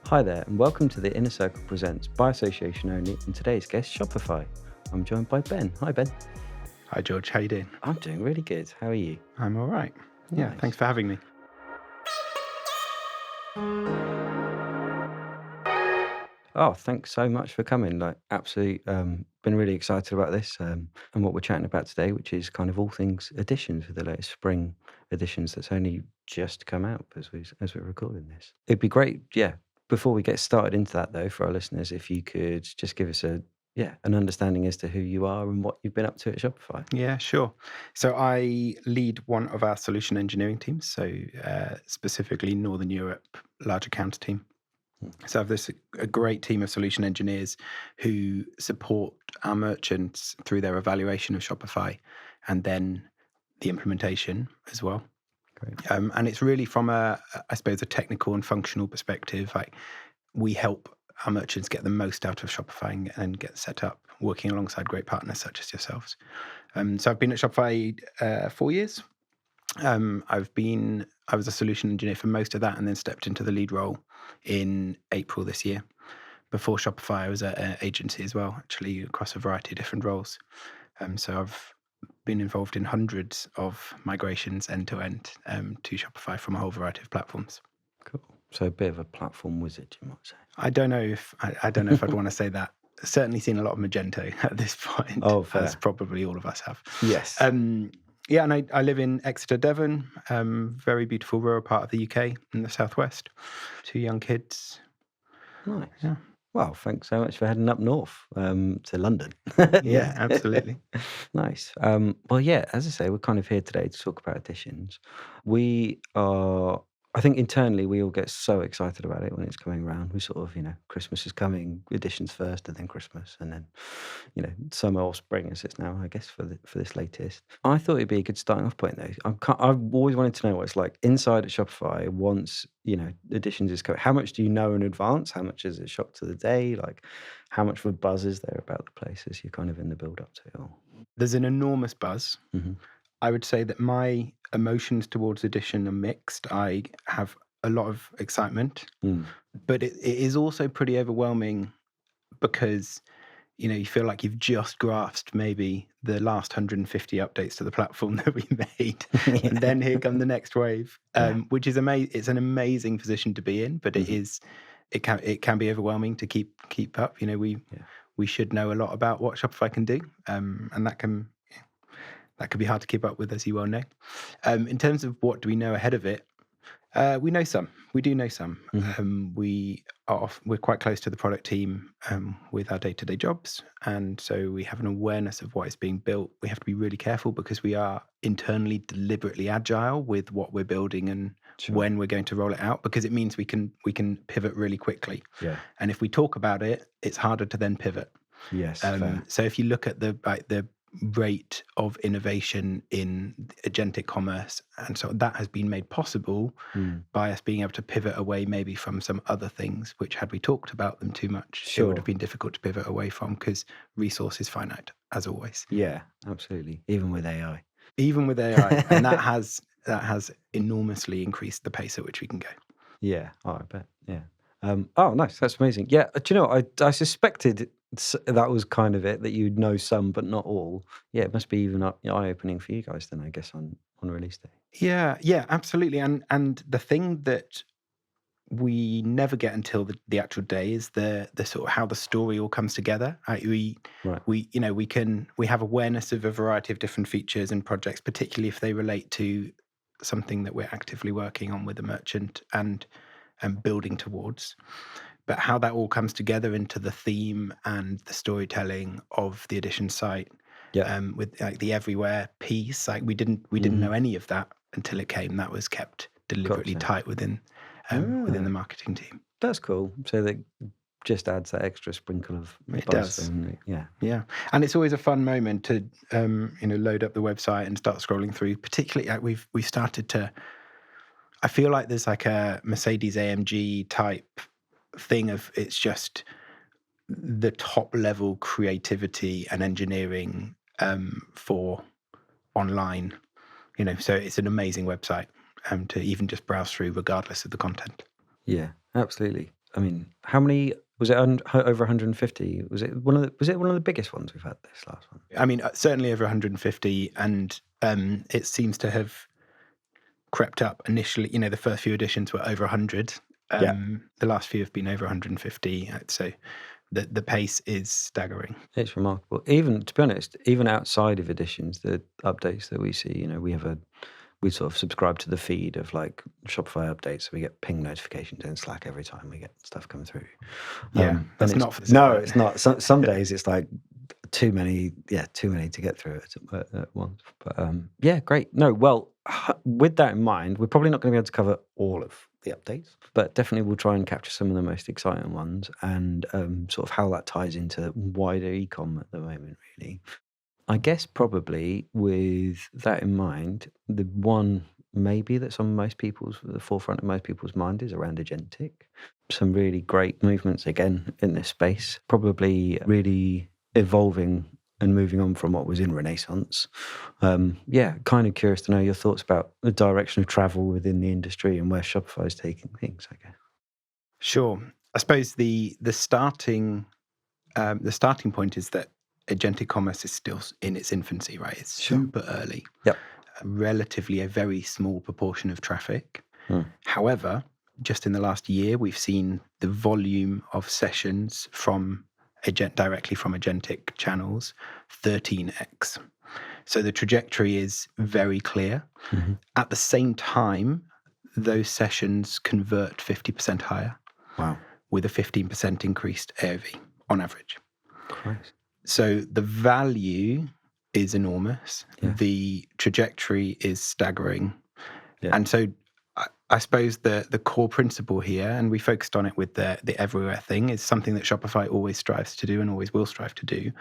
Hi there, and welcome to the Inner Circle Presents by association only, and today's guest, Shopify. I'm joined by Ben. Hi, Ben. Hi, George. How you doing? I'm doing really good. How are you? I'm all right. Yeah, Nice. thanks for having me. Oh, thanks so much for coming. Absolutely, been really excited about this and what we're chatting about today, which is kind of all things editions with the latest spring editions that's only just come out as we're recording this. It'd be great, yeah. Before we get started into that, though, for our listeners, if you could just give us an understanding as to who you are and what you've been up to at Shopify. Yeah, sure. So I lead one of our solution engineering teams, so specifically Northern Europe large accounts team. So I have a great team of solution engineers who support our merchants through their evaluation of Shopify and then the implementation as well. Great. And it's really from I suppose, a technical and functional perspective. Like, we help our merchants get the most out of Shopify and get set up, working alongside great partners such as yourselves. So I've been at Shopify 4 years. I was a solution engineer for most of that, and then stepped into the lead role in April this year. Before Shopify, I was at an agency as well, actually, across a variety of different roles. So I've been involved in hundreds of migrations end to end to Shopify from a whole variety of platforms. Cool. So a bit of a platform wizard, you might say. I don't know if I'd want to say that. Certainly seen a lot of Magento at this point, Oh, fair. as probably all of us have. Yes. Yeah, and I live in Exeter, Devon, very beautiful rural part of the UK in the southwest. 2 young kids. Nice. Yeah. Well, thanks so much for heading up north to London. Yeah, absolutely. Nice. Well, yeah, as I say, we're kind of here today to talk about editions. I think internally we all get so excited about it when it's coming around. We sort of, Christmas is coming, editions first, and then Christmas, and then, summer or spring as it's now, I guess, for this latest. I thought it'd be a good starting off point though. I've always wanted to know what it's like inside at Shopify once, editions is coming. How much do you know in advance? How much is it shot to the day? Like, how much of a buzz is there about the place as you're kind of in the build up to it all? There's an enormous buzz. Mm-hmm. I would say that my emotions towards edition are mixed. I have a lot of excitement, but it is also pretty overwhelming because, you feel like you've just grasped maybe the last 150 updates to the platform that we made. Yeah. And then here come the next wave, which is amazing. It's an amazing position to be in, but it can be overwhelming to keep up. We should know a lot about what Shopify can do, and that can be hard to keep up with, as you well know. In terms of what do we know ahead of it, we know some. We do know some. We're quite close to the product team with our day-to-day jobs, and so we have an awareness of what is being built. We have to be really careful because we are internally deliberately agile with what we're building and when we're going to roll it out, because it means we can pivot really quickly. Yeah. And if we talk about it, it's harder to then pivot. Yes. Fair. So if you look at the rate of innovation in agentic commerce, and so that has been made possible by us being able to pivot away maybe from some other things, which, had we talked about them too much, it would have been difficult to pivot away from, because resource is finite, as always. Yeah, absolutely. Even with AI. And that has enormously increased the pace at which we can go. Yeah, I bet. Yeah. Oh, nice. That's amazing. Yeah. Do you know, I suspected that was kind of it, that you'd know some, but not all. Yeah, it must be even eye-opening for you guys then, I guess, on release day. Yeah, absolutely. And the thing that we never get until the actual day is the sort of how the story all comes together. We have awareness of a variety of different features and projects, particularly if they relate to something that we're actively working on with a merchant and building towards. But how that all comes together into the theme and the storytelling of the edition site, with like the everywhere piece, like we didn't know any of that until it came. That was kept deliberately tight within the marketing team. That's cool. So that just adds that extra sprinkle of buzz. It does. Then, yeah. And it's always a fun moment to load up the website and start scrolling through. Particularly, like we've started to. I feel like there's like a Mercedes AMG type thing of, it's just the top level creativity and engineering for online. So it's an amazing website to even just browse through, regardless of the content. Yeah, absolutely. I mean, how many was it? Over 150? Was it one of the biggest ones we've had this last one? I mean, certainly over 150, and it seems to have crept up. Initially, the first few editions were over 100. Yeah. The last few have been over 150. So the pace is staggering. It's remarkable. Even, to be honest, even outside of editions, the updates that we see, we sort of subscribe to the feed of like Shopify updates, so we get ping notifications in Slack every time we get stuff come through. Yeah, that's and not for the no, sick. it's not. Some days it's like too many to get through at once. But yeah, great. No, well, with that in mind, we're probably not going to be able to cover all of the updates, but definitely we'll try and capture some of the most exciting ones and sort of how that ties into wider ecom at the moment, really. I guess probably with that in mind, the one maybe that's on the forefront of most people's mind is around agentic. Some really great movements again in this space, probably really evolving and moving on from what was in Renaissance. Yeah, kind of curious to know your thoughts about the direction of travel within the industry and where Shopify is taking things, I guess. Sure. I suppose the starting point is that agentic commerce is still in its infancy, right? It's super early. Yep. Relatively a very small proportion of traffic. However, just in the last year, we've seen the volume of sessions directly from agentic channels 13x. So the trajectory is very clear. Mm-hmm. At the same time, those sessions convert 50% higher. Wow. With a 15% increased AOV on average. Christ. So the value is enormous. Yeah. The trajectory is staggering. Yeah. And so I suppose the core principle here, and we focused on it with the everywhere thing, is something that Shopify always strives to do and always will strive to do,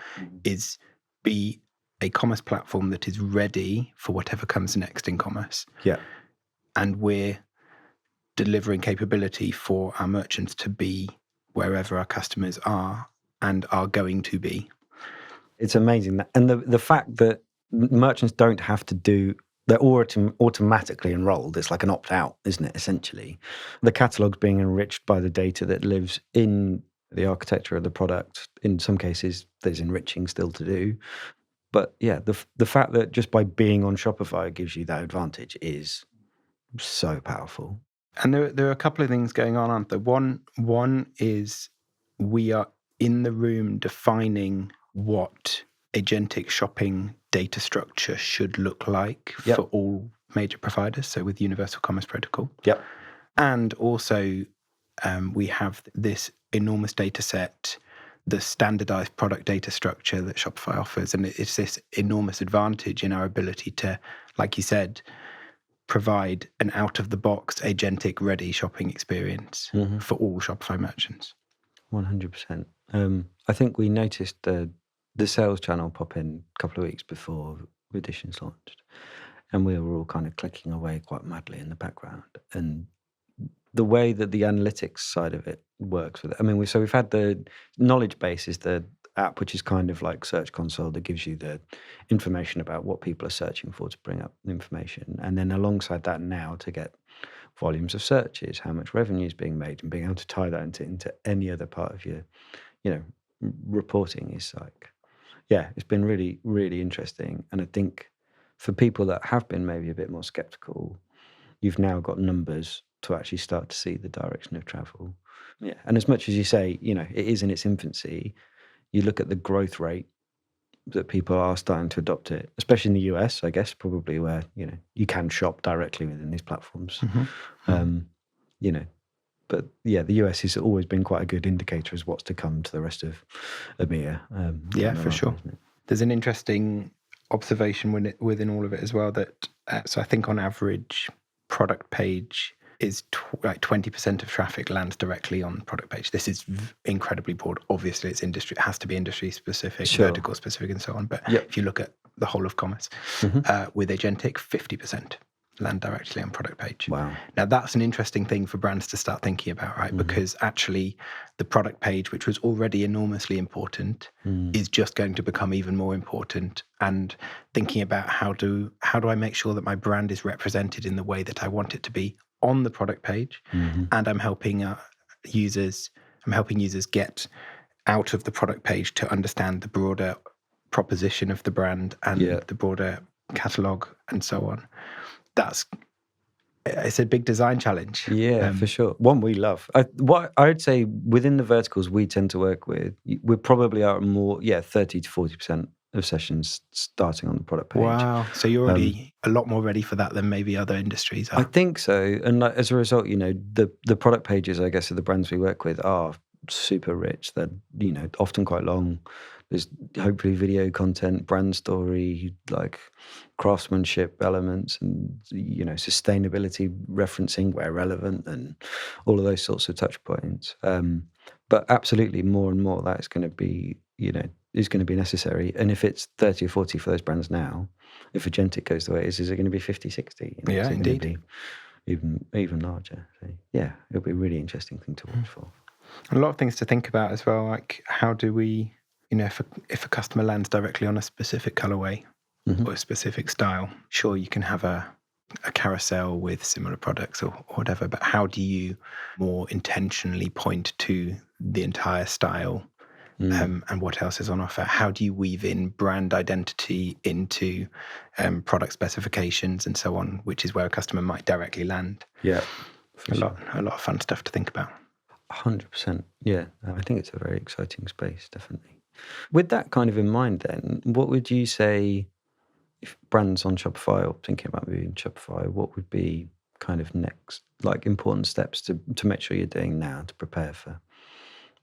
is be a commerce platform that is ready for whatever comes next in commerce. Yeah. And we're delivering capability for our merchants to be wherever our customers are and are going to be. It's amazing that, and the fact that merchants don't have to do, they're automatically enrolled. It's like an opt-out, isn't it, essentially? The catalog's being enriched by the data that lives in the architecture of the product. In some cases, there's enriching still to do. But yeah, the fact that just by being on Shopify gives you that advantage is so powerful. And there are a couple of things going on, aren't there? One is we are in the room defining what agentic shopping data structure should look like for all major providers, so with Universal Commerce Protocol. Yep. And also we have this enormous data set, the standardized product data structure that Shopify offers, and it's this enormous advantage in our ability to, like you said, provide an out-of-the-box agentic ready shopping experience for all Shopify merchants. 100%. I think we noticed the sales channel pop in a couple of weeks before Editions launched, and we were all kind of clicking away quite madly in the background. And the way that the analytics side of it works with it, I mean, we've had the knowledge base is the app, which is kind of like Search Console that gives you the information about what people are searching for to bring up information. And then alongside that now to get volumes of searches, how much revenue is being made, and being able to tie that into any other part of your, reporting is like, yeah, it's been really, really interesting. And I think for people that have been maybe a bit more skeptical, you've now got numbers to actually start to see the direction of travel. Yeah. And as much as you say, it is in its infancy, you look at the growth rate that people are starting to adopt it, especially in the US, I guess, probably where, you can shop directly within these platforms. But yeah, the US has always been quite a good indicator as what's to come to the rest of EMEA. Yeah, for sure. There's an interesting observation within all of it as well that, so I think on average, product page is like 20% of traffic lands directly on the product page. This is incredibly broad. Obviously, it's industry. It has to be industry specific, vertical specific, and so on. But if you look at the whole of commerce, with agentic, 50% land directly on product page. Wow. Now, that's an interesting thing for brands to start thinking about, right? Because actually, the product page, which was already enormously important, is just going to become even more important. And thinking about how do I make sure that my brand is represented in the way that I want it to be on the product page, and I'm helping users. I'm helping users get out of the product page to understand the broader proposition of the brand and the broader catalog and so on. It's a big design challenge. Yeah, for sure. One we love. What I would say within the verticals we tend to work with, we probably are more 30 to 40% of sessions starting on the product page. Wow. So you're already a lot more ready for that than maybe other industries are. I think so. And as a result, the product pages, I guess, of the brands we work with are super rich. They're, often quite long. There's hopefully video content, brand story, like craftsmanship elements and, sustainability referencing where relevant and all of those sorts of touch points. But absolutely more and more that is going to be, is going to be necessary. And if it's 30 or 40 for those brands now, if agentic goes the way it is it going to be 50, 60? Yeah, indeed. Be even larger. So, yeah, it'll be a really interesting thing to watch for. A lot of things to think about as well, like how do we, if a customer lands directly on a specific colorway or a specific style, sure, you can have a carousel with similar products or whatever, but how do you more intentionally point to the entire style and what else is on offer? How do you weave in brand identity into product specifications and so on, which is where a customer might directly land? Yeah. A lot of fun stuff to think about. 100%. Yeah. I think it's a very exciting space, definitely. With that kind of in mind then, what would you say if brands on Shopify or thinking about moving Shopify, what would be kind of next, like important steps to make sure you're doing now to prepare for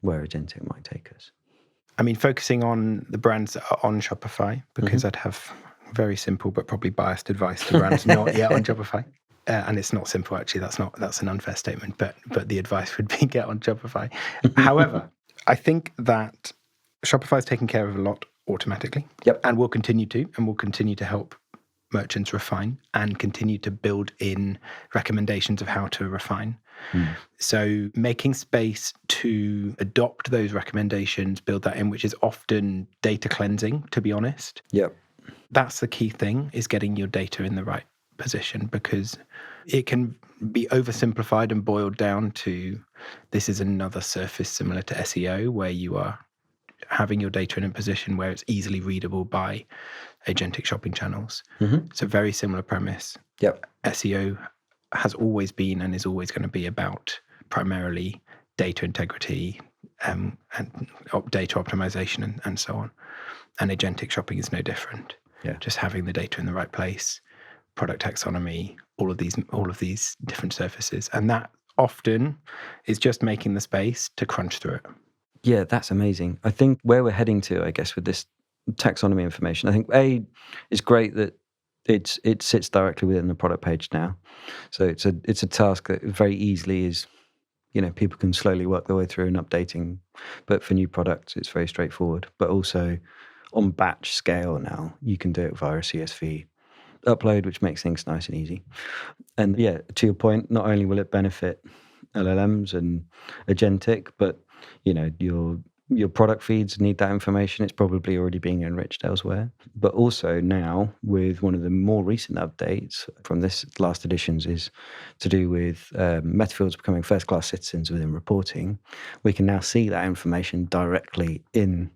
where agentic might take us? I mean, focusing on the brands that are on Shopify, because I'd have very simple but probably biased advice to brands not yet on Shopify. And it's not simple, actually. That's an unfair statement. But the advice would be get on Shopify. However, I think that Shopify is taking care of a lot automatically. Yep. And will continue to help merchants refine and continue to build in recommendations of how to refine. So making space to adopt those recommendations, build that in, which is often data cleansing, to be honest. Yep. That's the key thing, is getting your data in the right position, because it can be oversimplified and boiled down to this is another surface similar to SEO, where you are having your data in a position where it's easily readable by agentic shopping channels. It's a very similar premise. Yep. SEO has always been and is always going to be about primarily data integrity and data optimization and so on. And agentic shopping is no different. Yeah. Just having the data in the right place, product taxonomy, all of these different surfaces. And that often is just making the space to crunch through it. Yeah, that's amazing. I think where we're heading to, I guess, with this taxonomy information, I think it's great that it sits directly within the product page now. So it's a task that very easily is, people can slowly work their way through and updating. But for new products, it's very straightforward. But also on batch scale now, you can do it via a CSV upload, which makes things nice and easy. And yeah, to your point, not only will it benefit LLMs and agentic, but your product feeds need that information. It's probably already being enriched elsewhere. But also now, with one of the more recent updates from this last editions is to do with metafields becoming first-class citizens within reporting. We can now see that information directly in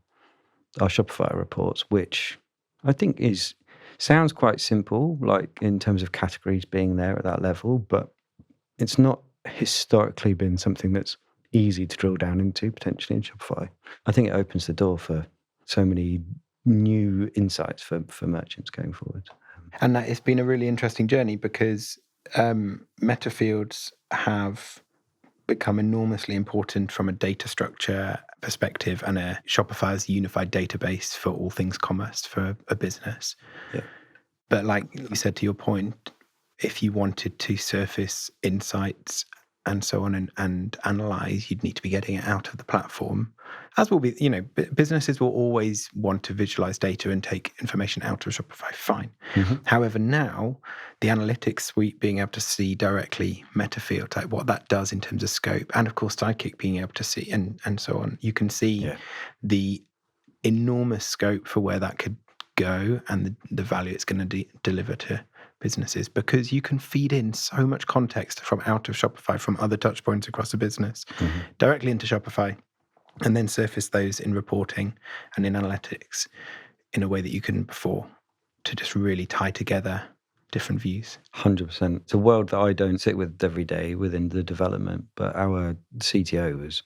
our Shopify reports, which I think sounds quite simple, like in terms of categories being there at that level, but it's not historically been something that's easy to drill down into potentially in Shopify. I think it opens the door for so many new insights for merchants going forward. And that it's been a really interesting journey, because meta fields have become enormously important from a data structure perspective and a Shopify's unified database for all things commerce for a business. Yeah. But like you said, to your point, if you wanted to surface insights and so on and analyze, you'd need to be getting it out of the platform. As will be, businesses will always want to visualize data and take information out of Shopify, fine. However, now the analytics suite being able to see directly meta fields, like what that does in terms of scope, and of course Sidekick being able to see and so on, you can see the enormous scope for where that could go and the value it's going to deliver to businesses, because you can feed in so much context from out of Shopify, from other touch points across the business, directly into Shopify, and then surface those in reporting and in analytics in a way that you couldn't before, to just really tie together different views. 100%. It's a world that I don't sit with every day within the development, but our CTO was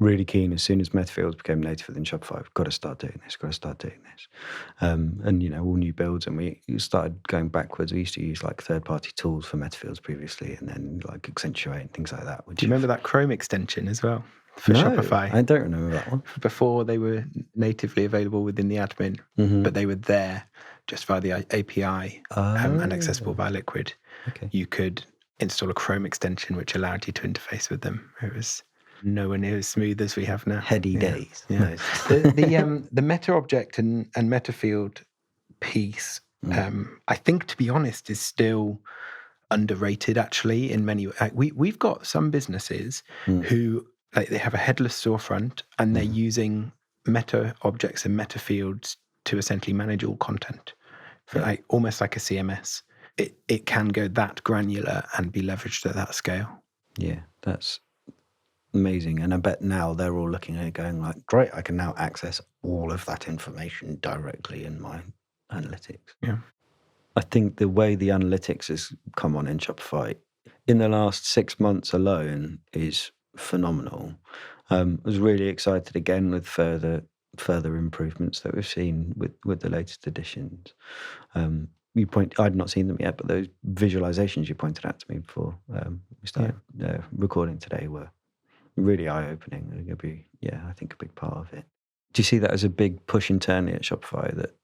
really keen as soon as Metafields became native within Shopify. We've got to start doing this, and, all new builds. And we started going backwards. We used to use like third-party tools for Metafields previously, and then like Accentuate and things like that. Do you remember that Chrome extension as well for Shopify? I don't remember that one. Before they were natively available within the admin, but they were there just via the API and accessible via Liquid. Okay. You could install a Chrome extension which allowed you to interface with them. It was nowhere near as smooth as we have now. Heady days. Yeah. Nice. The meta object and meta field piece, I think, to be honest, is still underrated actually in many ways. We've got some businesses who they have a headless storefront and they're using meta objects and meta fields to essentially manage all content for almost like a CMS. It can go that granular and be leveraged at that scale. Yeah, that's amazing. And I bet now they're all looking at it going like, great, I can now access all of that information directly in my analytics. Yeah. I think the way the analytics has come on in Shopify in the last 6 months alone is phenomenal. I was really excited again with further improvements that we've seen with the latest editions. I'd not seen them yet, but those visualizations you pointed out to me before we started recording today were really eye-opening. They're going to be, I think, a big part of it. Do you see that as a big push internally at Shopify, that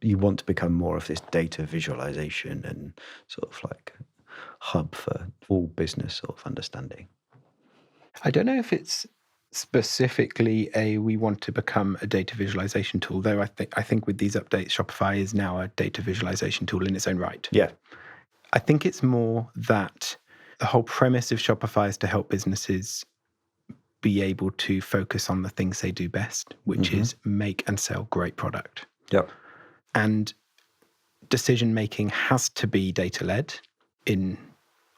you want to become more of this data visualization and sort of like hub for all business sort of understanding? I don't know if it's specifically we want to become a data visualization tool, though I think with these updates, Shopify is now a data visualization tool in its own right. Yeah. I think it's more that the whole premise of Shopify is to help businesses be able to focus on the things they do best, which is make and sell great product. Yep. And decision making has to be data-led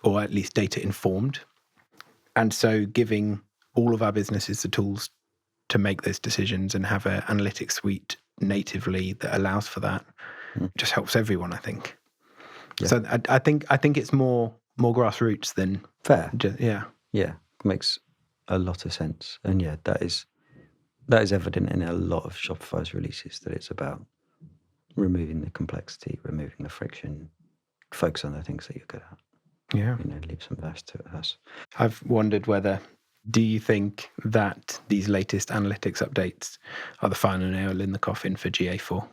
or at least data-informed. And so giving all of our businesses the tools to make those decisions and have an analytics suite natively that allows for that just helps everyone, I think. Yeah. So I think it's more grassroots than fair. Yeah, makes a lot of sense. And that is evident in a lot of Shopify's releases, that it's about removing the complexity, removing the friction, focus on the things that you're good at. Yeah. Leave some verse to us. I've wondered do you think that these latest analytics updates are the final nail in the coffin for GA4?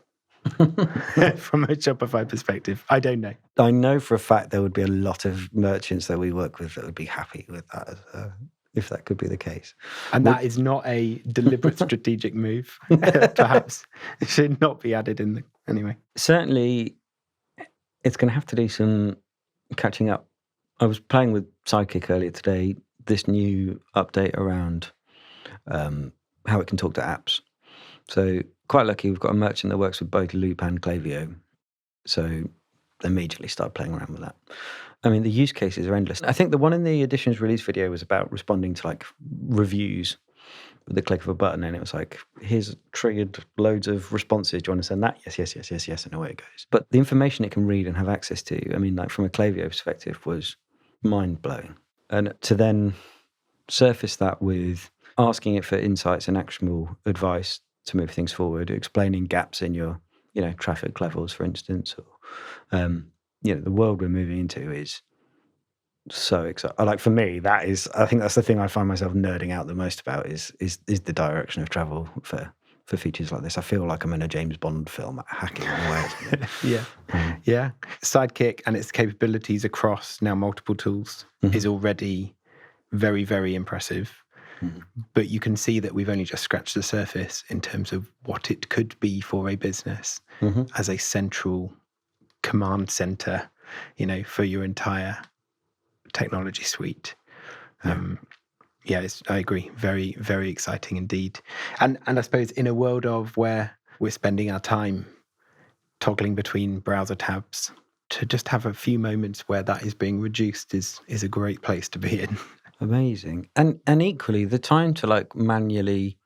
From a Shopify perspective, I don't know. I know for a fact there would be a lot of merchants that we work with that would be happy with that, if that could be the case. And that is not a deliberate strategic move. Perhaps it should not be added in anyway. Certainly, it's going to have to do some catching up. I was playing with Sidekick earlier today, this new update around how it can talk to apps. So quite lucky, we've got a merchant that works with both Loop and Klaviyo. So immediately started playing around with that. I mean, the use cases are endless. I think the one in the editions release video was about responding to like reviews with the click of a button, and it was like, here's triggered loads of responses. Do you want to send that? Yes, and away it goes. But the information it can read and have access to, I mean, like from a Klaviyo perspective, was mind-blowing. And to then surface that with asking it for insights and actionable advice to move things forward, explaining gaps in your, traffic levels, for instance, or, the world we're moving into is so exciting. Like for me, I think that's the thing I find myself nerding out the most about is the direction of travel for features like this. I feel like I'm in a James Bond film, hacking away. Yeah. Sidekick and its capabilities across now multiple tools is already very, very impressive. But you can see that we've only just scratched the surface in terms of what it could be for a business as a central command center, for your entire technology suite. I agree. Very, very exciting indeed. And I suppose in a world of where we're spending our time toggling between browser tabs to just have a few moments where that is being reduced is a great place to be in. Amazing. And equally, the time to like manually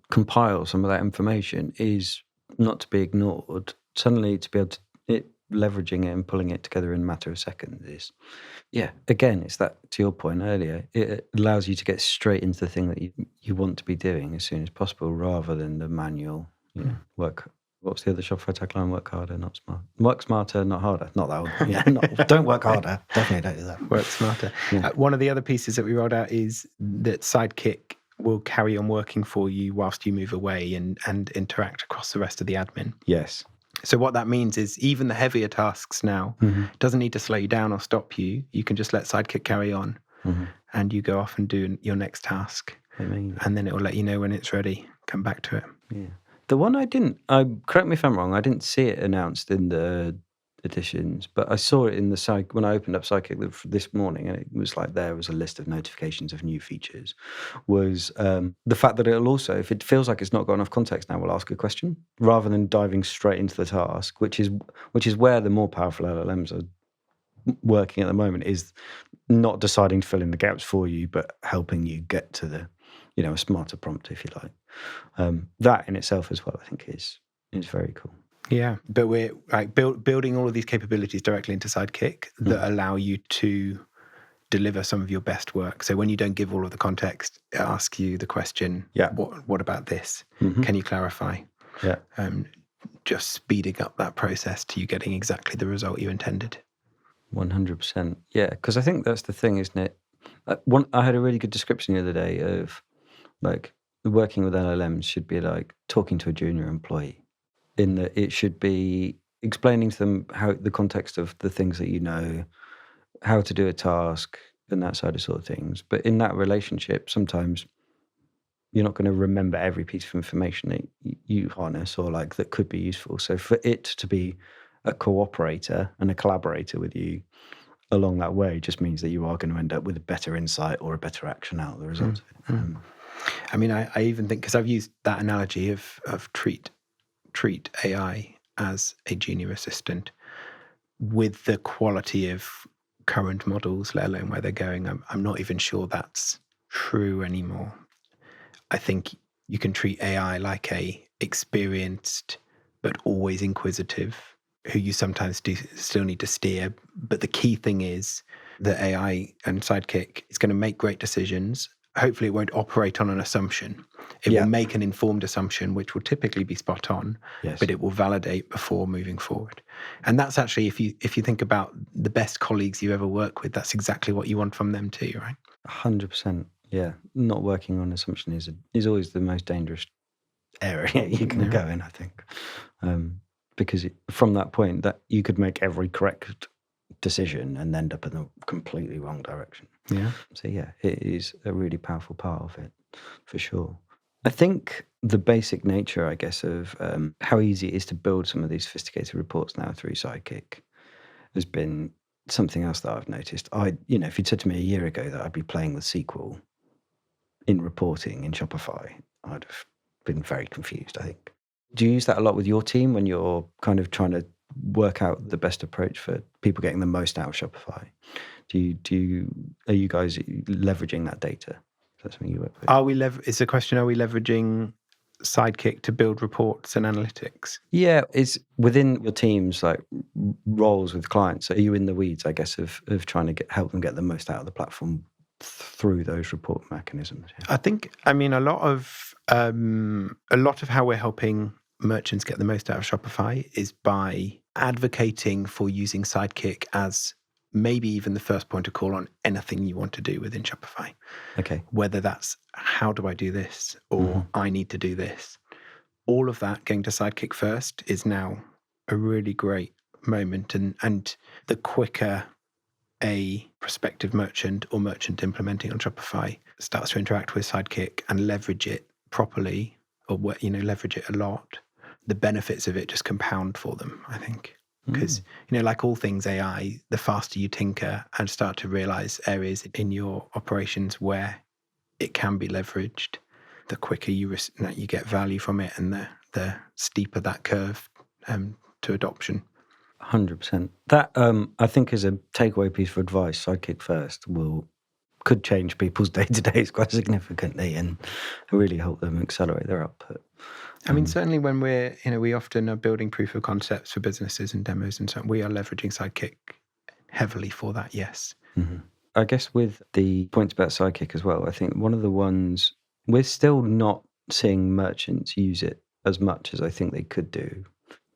compile some of that information is not to be ignored. Suddenly, to be able to leveraging it and pulling it together in a matter of seconds is, yeah. Again, it's that, to your point earlier. It allows you to get straight into the thing that you want to be doing as soon as possible, rather than the manual. Work. What's the other Shopify tagline? Work harder, not smart. Work smarter, not harder. Not that one. Yeah. Don't work harder. Definitely don't do that. Work smarter. Yeah. One of the other pieces that we rolled out is that Sidekick will carry on working for you whilst you move away and interact across the rest of the admin. Yes. So what that means is even the heavier tasks now doesn't need to slow you down or stop you. You can just let Sidekick carry on and you go off and do your next task. Amazing. And then it will let you know when it's ready. Come back to it. Yeah. The one correct me if I'm wrong, I didn't see it announced in the editions, but I saw it in the when I opened up Sidekick this morning, and it was like there was a list of notifications of new features. Was the fact that it'll also, if it feels like it's not got enough context now, will ask a question rather than diving straight into the task, which is where the more powerful LLMs are working at the moment, is not deciding to fill in the gaps for you, but helping you get to the, a smarter prompt, if you like. That in itself as well, I think is very cool. Yeah, but we're like building all of these capabilities directly into Sidekick that allow you to deliver some of your best work. So when you don't give all of the context, it asks you the question, what about this? Can you clarify? Yeah. Just speeding up that process to you getting exactly the result you intended. 100%. Yeah, because I think that's the thing, isn't it? I had a really good description the other day of like working with LLMs should be like talking to a junior employee, in that it should be explaining to them how the context of the things that you know, how to do a task, and that side of sort of things. But in that relationship, sometimes you're not going to remember every piece of information that you harness or like that could be useful. So for it to be a cooperator and a collaborator with you along that way just means that you are going to end up with a better insight or a better action out of the result of it. I mean, I even think, because I've used that analogy of treat AI as a junior assistant with the quality of current models, let alone where they're going. I'm not even sure that's true anymore. I think you can treat AI like a experienced but always inquisitive, who you sometimes still need to steer. But the key thing is that AI and Sidekick is going to make great decisions. Hopefully it won't operate on an assumption. It will make an informed assumption, which will typically be spot on, but it will validate before moving forward. And that's actually, if you think about the best colleagues you ever work with, that's exactly what you want from them too, right? 100%. Yeah. Not working on assumption is always the most dangerous area you can go in, I think. Because from that point, that you could make every correct decision and end up in the completely wrong direction. Yeah. So yeah, it is a really powerful part of it, for sure. I think the basic nature, I guess, of how easy it is to build some of these sophisticated reports now through Sidekick has been something else that I've noticed. If you'd said to me a year ago that I'd be playing with SQL in reporting in Shopify, I'd have been very confused, I think. Do you use that a lot with your team when you're kind of trying to work out the best approach for people getting the most out of Shopify? Are you guys leveraging that data? Is that something you work with? It's a question, are we leveraging Sidekick to build reports and analytics? Yeah, is within your team's like roles with clients, are you in the weeds, I guess, of trying to help them get the most out of the platform through those report mechanisms? Yeah. I think, a lot of how we're helping merchants get the most out of Shopify is by advocating for using Sidekick as maybe even the first point of call on anything you want to do within Shopify. Okay. Whether that's how do I do this or I need to do this. All of that going to Sidekick first is now a really great moment. And the quicker a prospective merchant or merchant implementing on Shopify starts to interact with Sidekick and leverage it properly, or leverage it a lot, the benefits of it just compound for them, I think. Because, like all things AI, the faster you tinker and start to realize areas in your operations where it can be leveraged, the quicker you get value from it, and the steeper that curve to adoption. 100%. That I think is a takeaway piece for advice. Sidekick first could change people's day-to-days quite significantly and really help them accelerate their output. I mean, certainly when we often are building proof of concepts for businesses and demos and so on, we are leveraging Sidekick heavily for that, yes. Mm-hmm. I guess with the points about Sidekick as well, I think one of the ones we're still not seeing merchants use it as much as I think they could do.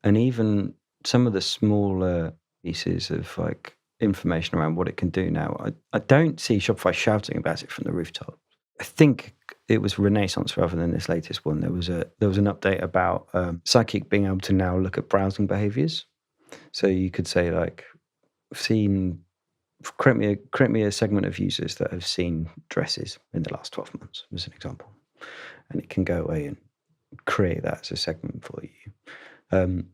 And even some of the smaller pieces of like information around what it can do now, I don't see Shopify shouting about it from the rooftop. I think it was Renaissance rather than this latest one. There was an update about Sidekick being able to now look at browsing behaviors. So you could say like, create me a segment of users that have seen dresses in the last 12 months, as an example, and it can go away and create that as a segment for you.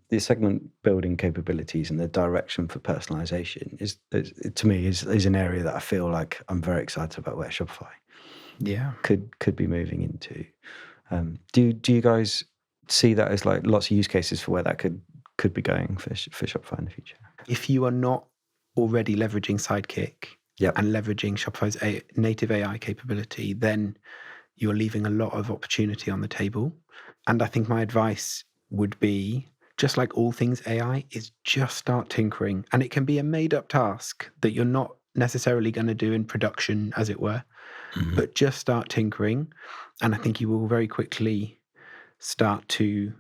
The segment building capabilities and the direction for personalization is to me an area that I feel like I'm very excited about where Shopify could be moving into. Do you guys see that as like lots of use cases for where that could be going for Shopify in the future? If you are not already leveraging Sidekick and leveraging Shopify's native AI capability, then you're leaving a lot of opportunity on the table. And I think my advice would be, just like all things AI, is just start tinkering. And it can be a made-up task that you're not necessarily going to do in production, as it were, but just start tinkering. And I think you will very quickly start to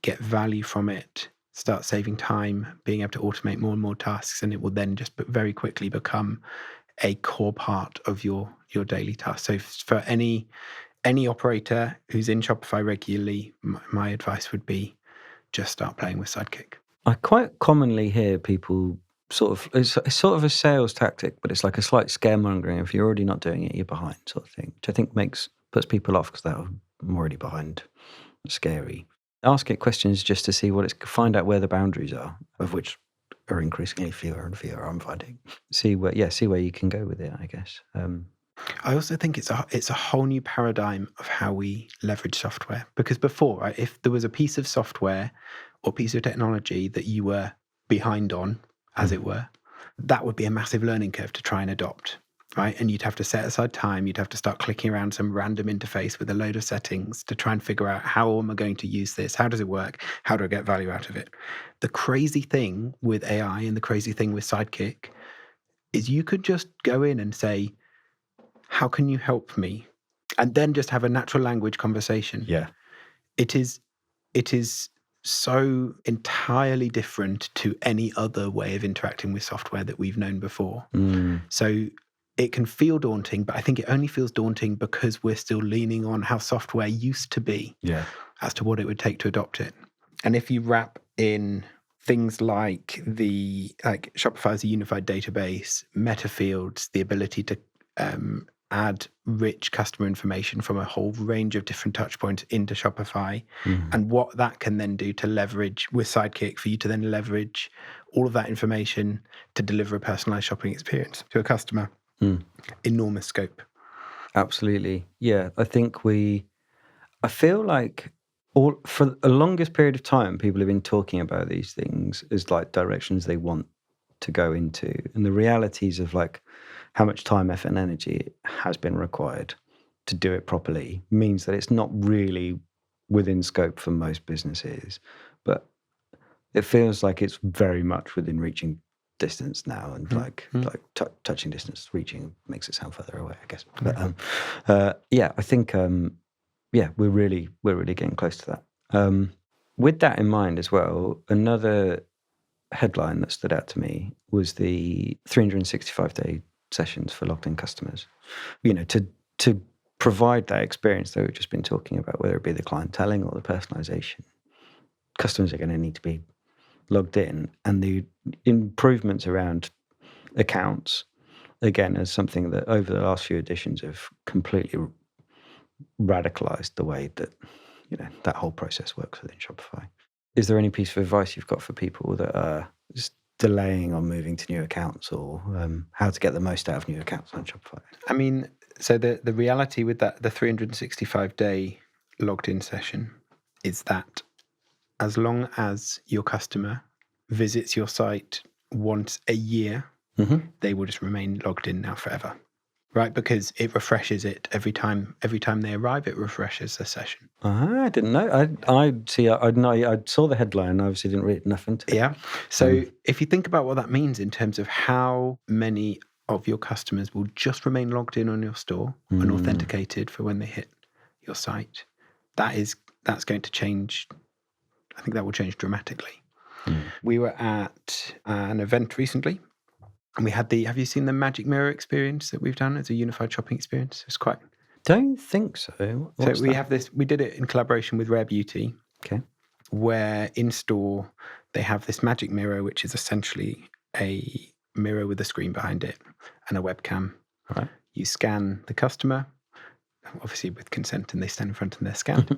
get value from it, start saving time, being able to automate more and more tasks, and it will then just very quickly become a core part of your daily task. So for any operator who's in Shopify regularly, my advice would be just start playing with Sidekick. I quite commonly hear people it's sort of a sales tactic, but it's like a slight scaremongering. If you're already not doing it, you're behind, sort of thing, which I think puts people off because I'm already behind. It's scary. Ask it questions just to see find out where the boundaries are, of which are increasingly fewer and fewer, I'm finding. See where you can go with it, I guess. I also think it's a whole new paradigm of how we leverage software. Because before, right, if there was a piece of software or piece of technology that you were behind on, as it were, that would be a massive learning curve to try and adopt, right? And you'd have to set aside time. You'd have to start clicking around some random interface with a load of settings to try and figure out, how am I going to use this? How does it work? How do I get value out of it? The crazy thing with AI and the crazy thing with Sidekick is you could just go in and say, how can you help me? And then just have a natural language conversation. Yeah. It is so entirely different to any other way of interacting with software that we've known before. So it can feel daunting, but I think it only feels daunting because we're still leaning on how software used to be as to what it would take to adopt it. And if you wrap in things like Shopify as a unified database, meta fields, the ability to add rich customer information from a whole range of different touch points into Shopify, and what that can then do to leverage with Sidekick for you to then leverage all of that information to deliver a personalized shopping experience to a customer. Enormous scope. Absolutely. Yeah. I think I feel like for the longest period of time, people have been talking about these things as like directions they want to go into. And the realities of like how much time, effort, and energy has been required to do it properly means that it's not really within scope for most businesses. But it feels like it's very much within reaching distance now, and touching distance. Reaching makes it sound further away, I guess. But I think we're really getting close to that. With that in mind as well, another headline that stood out to me was the 365-day sessions for logged in customers. To provide that experience that we've just been talking about, whether it be the clienteling or the personalization, customers are going to need to be logged in, and the improvements around accounts, again, as something that over the last few editions have completely radicalized the way that that whole process works within Shopify. Is there any piece of advice you've got for people that are just delaying on moving to new accounts, or how to get the most out of new accounts on Shopify? I mean, so the reality with that, the 365-day logged in session, is that as long as your customer visits your site once a year, they will just remain logged in now forever, right? Because it refreshes it every time they arrive. It refreshes the session. I didn't know. I see. I know. I saw the headline. I obviously didn't read enough into it. Yeah. So if you think about what that means in terms of how many of your customers will just remain logged in on your store and authenticated for when they hit your site, that's going to change. I think that will change dramatically. We were at an event recently, and we had have you seen the Magic Mirror experience that we've done as a unified shopping experience? It's quite. Don't think so. What's we that? have this. We did it in collaboration with Rare Beauty. Okay. Where in store they have this Magic Mirror, which is essentially a mirror with a screen behind it and a webcam. Right. You scan the customer, obviously with consent, and they stand in front and they're scanned.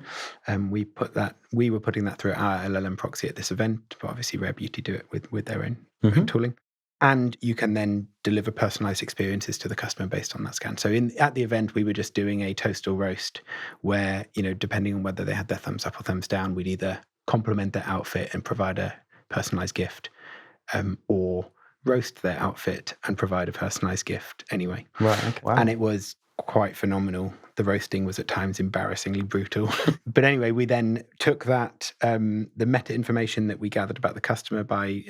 We were putting that through our LLM proxy at this event, but obviously Rare Beauty do it with their own tooling. And you can then deliver personalized experiences to the customer based on that scan. So at the event, we were just doing a toast or roast where, depending on whether they had their thumbs up or thumbs down, we'd either compliment their outfit and provide a personalized gift, or roast their outfit and provide a personalized gift anyway. Right. Okay. Wow. And it was quite phenomenal. The roasting was at times embarrassingly brutal. But anyway, we then took that, the meta information that we gathered about the customer by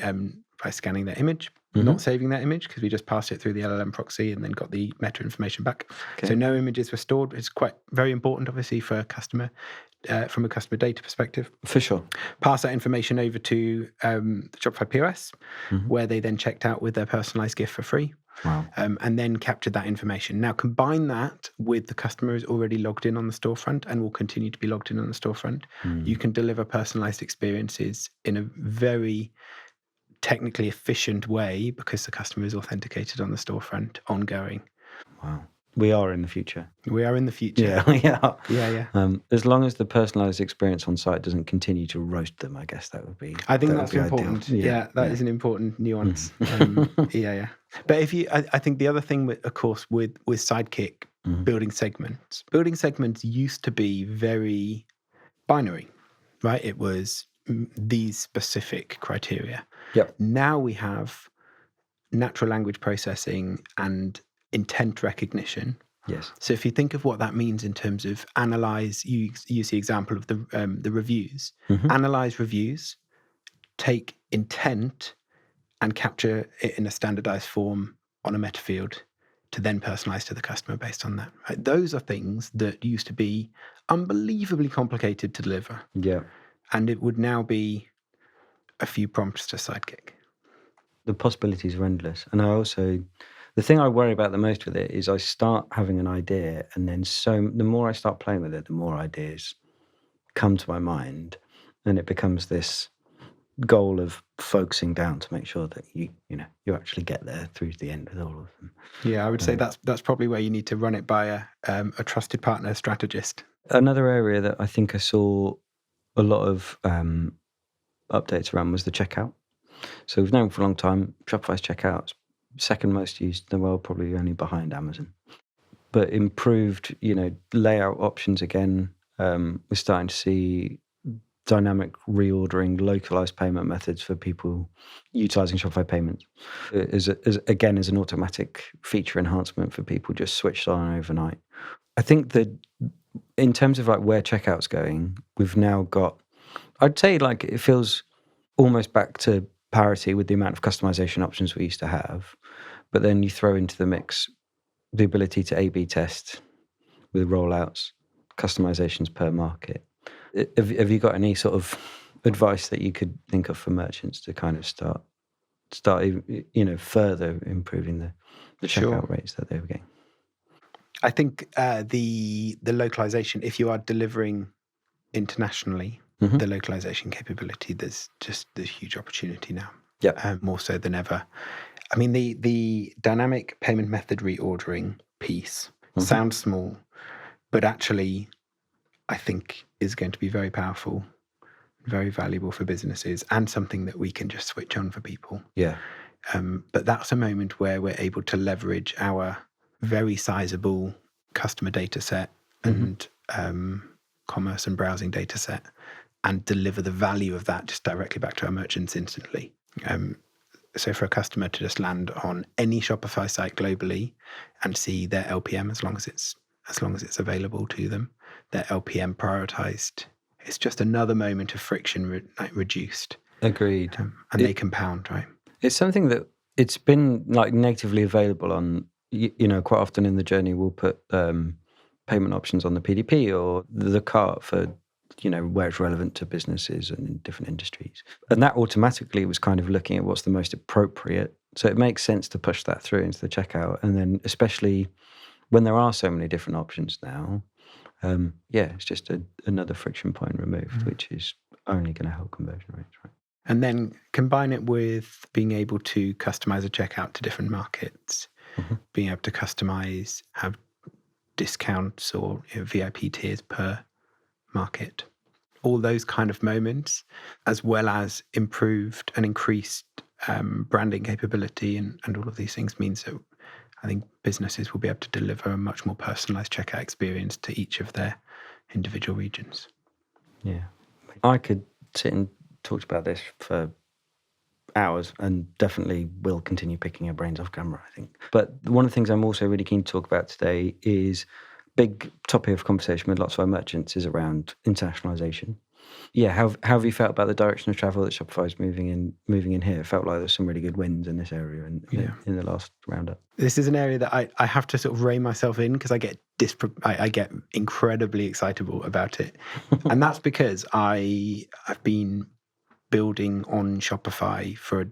scanning their image, not saving that image because we just passed it through the LLM proxy and then got the meta information back. Okay. So no images were stored. It's quite very important, obviously, for a customer, from a customer data perspective. For sure. Pass that information over to the Shopify POS, where they then checked out with their personalized gift for free. Wow. And then captured that information. Now combine that with the customer is already logged in on the storefront and will continue to be logged in on the storefront. You can deliver personalized experiences in a very technically efficient way because the customer is authenticated on the storefront ongoing. Wow. We are in the future. We are in the future. Yeah, we are. Yeah. As long as the personalized experience on site doesn't continue to roast them, I guess that would be. I think that's important. That is an important nuance. Yeah. But I think the other thing, of course, with Sidekick, building segments used to be very binary, right? It was these specific criteria. Yep. Now we have natural language processing and intent recognition. Yes. So if you think of what that means in terms of analyze, you use the example of the reviews. Analyze reviews, take intent, and capture it in a standardized form on a meta field to then personalize to the customer based on that. Right? Those are things that used to be unbelievably complicated to deliver. Yeah. And it would now be a few prompts to Sidekick. The possibilities are endless. And the thing I worry about the most with it is I start having an idea, and then the more I start playing with it, the more ideas come to my mind, and it becomes this goal of focusing down to make sure that you actually get there through to the end with all of them. Yeah, I would say that's probably where you need to run it by a trusted partner strategist. Another area that I think I saw a lot of updates around was the checkout. So we've known for a long time Shopify's checkout's second most used in the world, probably only behind Amazon. But improved, layout options again. We're starting to see dynamic reordering, localized payment methods for people utilizing Shopify payments as an automatic feature enhancement for people just switched on overnight. I think that in terms of where checkout's going, we've now got, I'd say it feels almost back to parity with the amount of customization options we used to have. But then you throw into the mix the ability to A/B test with rollouts, customizations per market. Have you got any sort of advice that you could think of for merchants to kind of start further improving the checkout rates that they were getting? I think the localization, if you are delivering internationally, the localization capability, there's huge opportunity now. Yeah, more so than ever. I mean, the dynamic payment method reordering piece sounds small, but actually, I think is going to be very powerful, very valuable for businesses, and something that we can just switch on for people. Yeah. But that's a moment where we're able to leverage our very sizable customer data set and commerce and browsing data set and deliver the value of that just directly back to our merchants instantly. So for a customer to just land on any Shopify site globally and see their LPM as long as it's available to them, their LPM prioritized, it's just another moment of friction reduced. Agreed. And they compound, right? It's something that it's been like natively available on, quite often in the journey we'll put payment options on the PDP or the cart for, where it's relevant to businesses and in different industries. And that automatically was kind of looking at what's the most appropriate. So it makes sense to push that through into the checkout. And then especially when there are so many different options now, it's just another friction point removed, which is only going to help conversion rates, right? And then combine it with being able to customize a checkout to different markets, being able to customize, have discounts or VIP tiers per market. All those kind of moments, as well as improved and increased branding capability and all of these things means that I think businesses will be able to deliver a much more personalized checkout experience to each of their individual regions. Yeah. I could sit and talk about this for hours and definitely will continue picking your brains off camera, I think. But one of the things I'm also really keen to talk about today is big topic of conversation with lots of our merchants is around internationalization. Yeah, how have you felt about the direction of travel that Shopify is moving in here? It felt like there's some really good wins in this area in the last roundup. This is an area that I have to sort of rein myself in because I get incredibly excitable about it. And that's because I've been building on Shopify for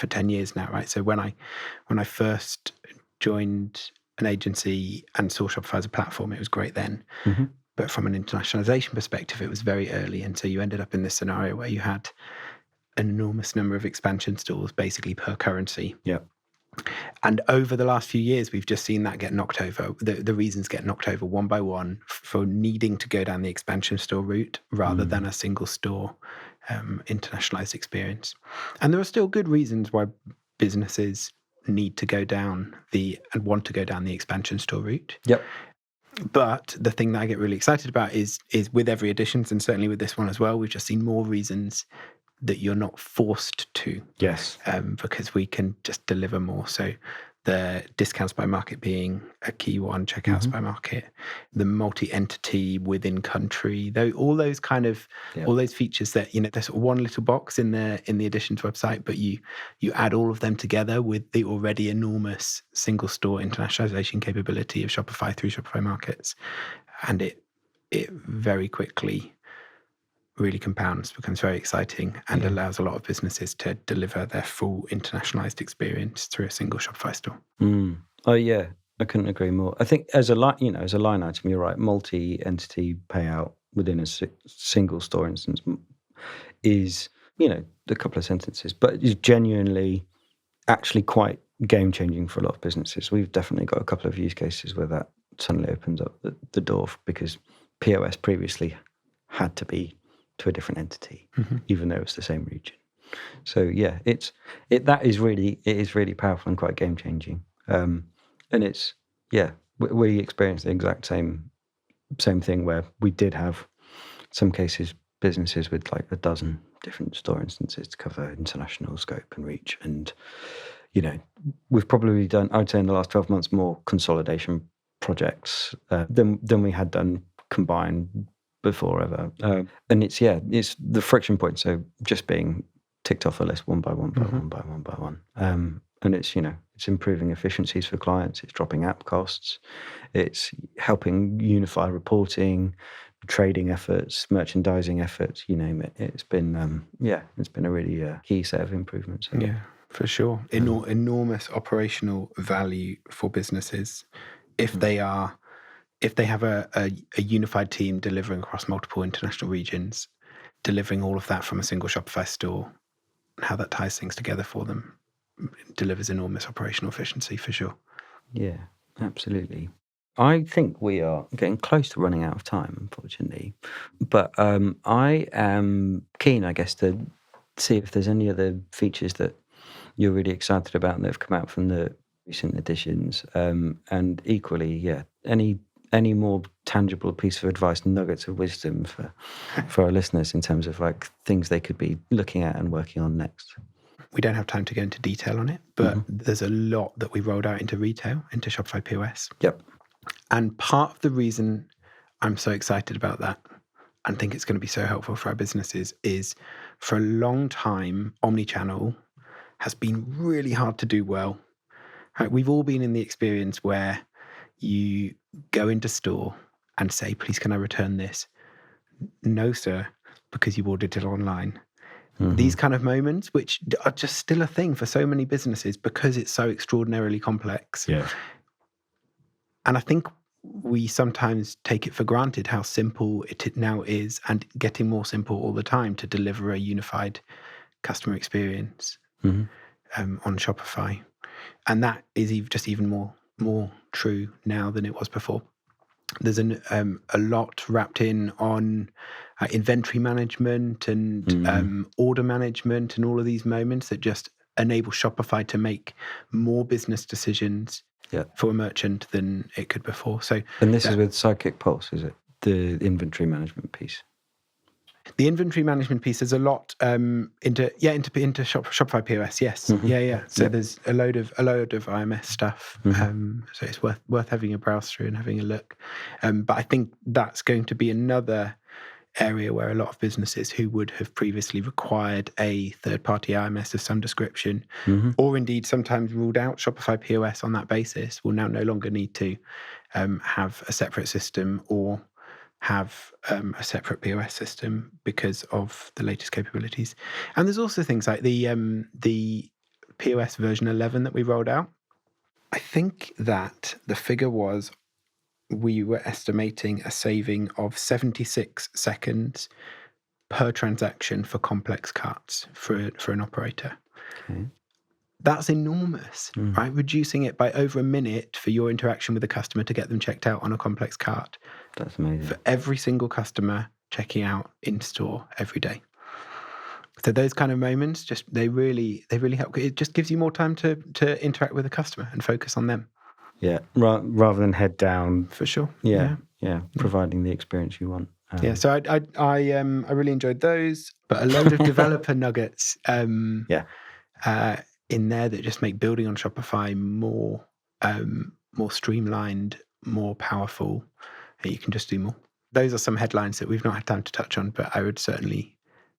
10 years now, right? So when I first joined an agency and saw Shopify as a platform, it was great then. Mm-hmm. But from an internationalization perspective, it was very early. And so you ended up in this scenario where you had an enormous number of expansion stores basically per currency. Yeah. And over the last few years, we've just seen that get knocked over. The reasons get knocked over one by one for needing to go down the expansion store route rather than a single store internationalized experience. And there are still good reasons why businesses need to go down and want to go down the expansion store route. Yep. But the thing that I get really excited about is with every edition, and certainly with this one as well, we've just seen more reasons that you're not forced to. Yes. Because we can just deliver more. So the discounts by market being a key one, checkouts by market, the multi-entity within country, all those kind of all those features that there's sort of one little box in the Editions website, but you add all of them together with the already enormous single store internationalization capability of Shopify through Shopify Markets, and it very quickly really compounds, becomes very exciting, and allows a lot of businesses to deliver their full internationalized experience through a single Shopify store. Oh yeah, I couldn't agree more. I think as a line item, you're right. Multi-entity payout within a single store instance is a couple of sentences, but is genuinely actually quite game changing for a lot of businesses. We've definitely got a couple of use cases where that suddenly opens up the door because POS previously had to be to a different entity, even though it's the same region. So yeah, it is really powerful and quite game changing. And it's we experienced the exact same thing where we did have some cases businesses with like a dozen different store instances to cover international scope and reach, and we've probably done, I'd say in the last 12 months, more consolidation projects than we had done combined before ever. And it's the friction point. So just being ticked off a list one by one by one by one by one. And it's improving efficiencies for clients. It's dropping app costs. It's helping unify reporting, trading efforts, merchandising efforts, you name it. It's been a really key set of improvements. Yeah, for sure. Enormous operational value for businesses if they have a unified team delivering across multiple international regions, delivering all of that from a single Shopify store, and how that ties things together for them delivers enormous operational efficiency for sure. Yeah, absolutely. I think we are getting close to running out of time, unfortunately. But I am keen, I guess, to see if there's any other features that you're really excited about that have come out from the recent editions. And equally, any any more tangible piece of advice, nuggets of wisdom for our listeners in terms of like things they could be looking at and working on next? We don't have time to go into detail on it, but there's a lot that we rolled out into retail, into Shopify POS. Yep. And part of the reason I'm so excited about that and think it's going to be so helpful for our businesses is for a long time, omnichannel has been really hard to do well. Right? We've all been in the experience where you go into store and say, please, can I return this? No, sir, because you ordered it online. These kind of moments, which are just still a thing for so many businesses because it's so extraordinarily complex. Yeah. And I think we sometimes take it for granted how simple it now is, and getting more simple all the time to deliver a unified customer experience on Shopify. And that is just even more true now than it was before. There's a lot wrapped in on inventory management and order management and all of these moments that just enable Shopify to make more business decisions for a merchant than it could before. So, and this is with Sidekick Pulse, is it? The inventory management piece. The inventory management piece is a lot into Shopify POS. Yes, So there's a load of IMS stuff. So it's worth having a browse through and having a look. But I think that's going to be another area where a lot of businesses who would have previously required a third-party IMS of some description, or indeed sometimes ruled out Shopify POS on that basis, will now no longer need to have a separate system or have a separate POS system because of the latest capabilities. And there's also things like the POS version 11 that we rolled out. I think that the figure was we were estimating a saving of 76 seconds per transaction for complex carts for an operator. Okay. That's enormous, right? Reducing it by over a minute for your interaction with the customer to get them checked out on a complex cart. That's amazing. For every single customer checking out in store every day. So those kind of moments, they really help. It just gives you more time to interact with the customer and focus on them. Yeah, rather than head down. For sure. Yeah. Providing the experience you want. So I really enjoyed those, but a load of developer nuggets. In there that just make building on Shopify more streamlined, more powerful, and you can just do more. Those are some headlines that we've not had time to touch on, but I would certainly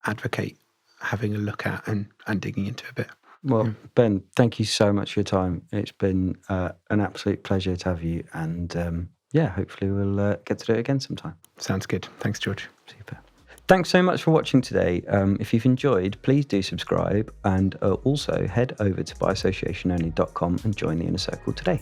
advocate having a look at and digging into a bit. Well, Ben, thank you so much for your time. It's been an absolute pleasure to have you, and hopefully we'll get to do it again sometime. Sounds good. Thanks, George. Super. Thanks so much for watching today. If you've enjoyed, please do subscribe, and also head over to byassociationonly.com and join the Inner Circle today.